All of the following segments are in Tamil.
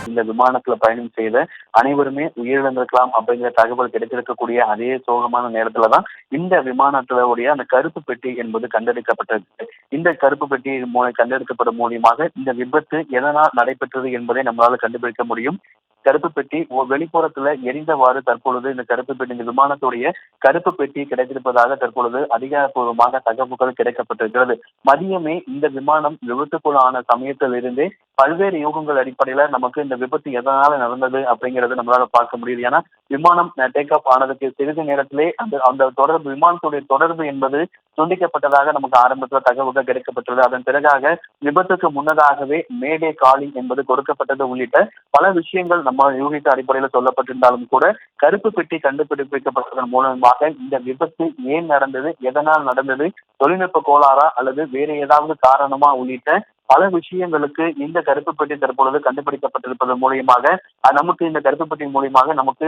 இந்த விமானத்துல பயணம் செய்த அனைவருமே உயிரிழந்திருக்கலாம் அப்படிங்கிற தகவல் கிடைத்திருக்கக்கூடிய அதே சோகமான நேரத்துலதான் இந்த விமானத்தினுடைய அந்த கருப்பு பெட்டி என்பது கண்டெடுக்கப்பட்டது. இந்த கருப்பு பெட்டி கண்டெடுக்கப்படும் மூலியமாக இந்த விபத்து எதனால் நடைபெற்றது என்பதை நம்மளால கண்டுபிடிக்க முடியும். கருப்பு பெட்டி வெளிப்புறத்துல எரிந்தவாறு தற்பொழுது இந்த கருப்பு பெட்டி, இந்த விமானத்துடைய கருப்பு பெட்டி கிடைத்திருப்பதாக தற்பொழுது அதிகாரப்பூர்வமாக தகவல்கள் கிடைக்கப்பட்டிருக்கிறது. மதியமே இந்த விமானம் விபத்துக்குள்ளான சமயத்தில் இருந்தே பல்வேறு யூகங்கள் அடிப்படையில நமக்கு இந்த விபத்து எதனால நடந்தது அப்படிங்கறது நம்மளால பார்க்க முடியுது. ஏன்னா விமானம் டேக் ஆஃப் ஆனதுக்கு சிறிது நேரத்திலே அந்த தொடர்பு, விமானத்துடைய தொடர்பு என்பது துண்டிக்கப்பட்டதாக நமக்கு ஆரம்பத்தில் தகவல்கள் கிடைக்கப்பட்டது. அதன் பிறகாக விபத்துக்கு முன்னதாகவே மேடே காலிங் என்பது கொடுக்கப்பட்டது உள்ளிட்ட பல விஷயங்கள் நம்ம யூகித்த அடிப்படையில் சொல்லப்பட்டிருந்தாலும் கூட கருப்பு பெட்டி கண்டுபிடிக்கப்பட்டதன் மூலமாக இந்த விபத்து ஏன் நடந்தது, எதனால் நடந்தது, தொழில்நுட்ப கோளாறா அல்லது வேறு ஏதாவது காரணமா உள்ளிட்ட பல விஷயங்களுக்கு இந்த கருப்பு பெட்டி தற்பொழுது கண்டுபிடிக்கப்பட்டிருப்பதன் மூலியமாக நமக்கு இந்த கருப்பு பெட்டி மூலியமாக நமக்கு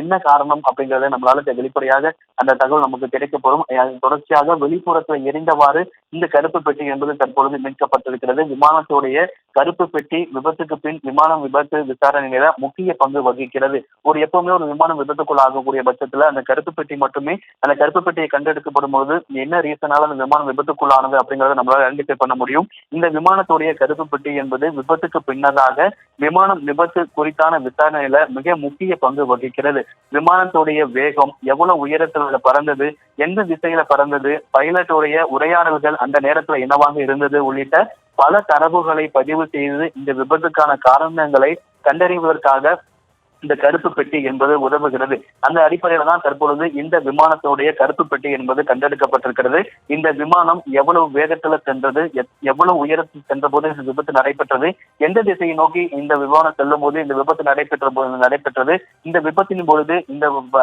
என்ன காரணம் அப்படிங்கறத நம்மளால வெளிப்படையாக அந்த தகவல் நமக்கு கிடைக்கப்படும். தொடர்ச்சியாக வெளிப்புறத்தில் எரிந்தவாறு இந்த கருப்பு பெட்டி என்பது தற்பொழுது மீட்கப்பட்டிருக்கிறது. விமானத்துடைய கருப்பு பெட்டி விபத்துக்கு பின் விமானம் விபத்து விசாரணையில முக்கிய பங்கு வகிக்கிறது. எப்பவுமே ஒரு விமானம் விபத்துக்குள் ஆகக்கூடிய பட்சத்துல அந்த கருப்பு பெட்டி மட்டுமே, அந்த கருப்பு பெட்டியை கண்டெடுக்கப்படும் போது என்ன ரீசனால அந்த விமானம் விபத்துக்குள்ளானது அப்படிங்கறத நம்மளால ஐடென்டிஃபை பண்ண முடியும். இந்த விமானத்துடைய கருப்பு பெட்டி என்பது விபத்துக்கு பின்னதாக விமானம் விபத்து குறித்தான விசாரணையில மிக முக்கிய பங்கு வகிக்கிறது. விமானத்துடைய வேகம், எவ்வளவு உயரத்துல பறந்தது, எந்த திசையில பறந்தது, பைலட்டுடைய உரையாடல்கள் அந்த நேரத்துல என்னவாக இருந்தது உள்ளிட்ட பல தரவுகளை பதிவு செய்து இந்த விபத்துக்கான காரணங்களை கண்டறிவதற்காக இந்த கருப்பு பெட்டி என்பது உதவுகிறது. அந்த அடிப்படையில தான் தற்பொழுது இந்த விமானத்துடைய கருப்பு பெட்டி என்பது கண்டெடுக்கப்பட்டிருக்கிறது. இந்த விமானம் எவ்வளவு வேகத்துல சென்றது, எவ்வளவு உயரத்தில் சென்ற போது இந்த விபத்து நடைபெற்றது, எந்த திசையை நோக்கி இந்த விமானம் செல்லும் போது இந்த விபத்து நடைபெற்றது, இந்த விபத்தின் பொழுது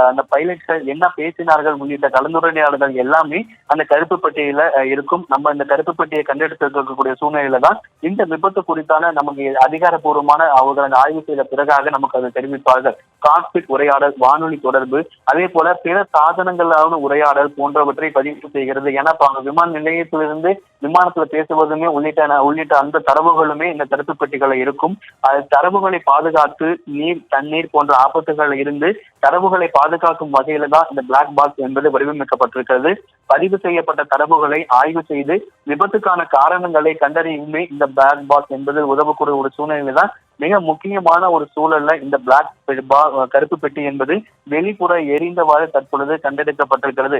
அந்த பைலட்கள் என்ன பேசினார்கள் உள்ளிட்ட கலந்துரையாடல்கள் எல்லாமே அந்த கருப்பு பெட்டியில இருக்கும். நம்ம இந்த கருப்பு பெட்டியை கண்டெடுத்திருக்கக்கூடிய சூழ்நிலையில தான் இந்த விபத்து குறித்தான நமக்கு அதிகாரப்பூர்வமான அவர்களை ஆய்வு செய்த பிறகாக நமக்கு அது தெரிவிப்பார்கள். காக்பிட் உரையாடல், வானொலி தொடர்பு, அதே போல பிற சாதனங்களான உரையாடல் போன்றவற்றை பதிவு செய்கிறது. ஏன்னா விமான நிலையத்திலிருந்து விமானத்துல பேசுவதுமே உள்ளிட்ட அந்த தரவுகளுமே இந்த கருப்பு பெட்டிகளை இருக்கும். தரவுகளை பாதுகாத்து நீர், தண்ணீர் போன்ற ஆபத்துகள் இருந்து தரவுகளை பாதுகாக்கும் வகையில தான் இந்த பிளாக் பாக்ஸ் என்பது வடிவமைக்கப்பட்டிருக்கிறது. பதிவு செய்யப்பட்ட தரவுகளை ஆய்வு செய்து விபத்துக்கான காரணங்களை கண்டறியுமே இந்த பிளாக் பாக்ஸ் என்பது உதவக்கூடிய ஒரு சூழ்நிலை தான். மிக முக்கியமான ஒரு சூழல்ல இந்த கருப்பு பெட்டி என்பது வெளிப்புற எரிந்தவாறு தற்பொழுது கண்டெடுக்கப்பட்டிருக்கிறது.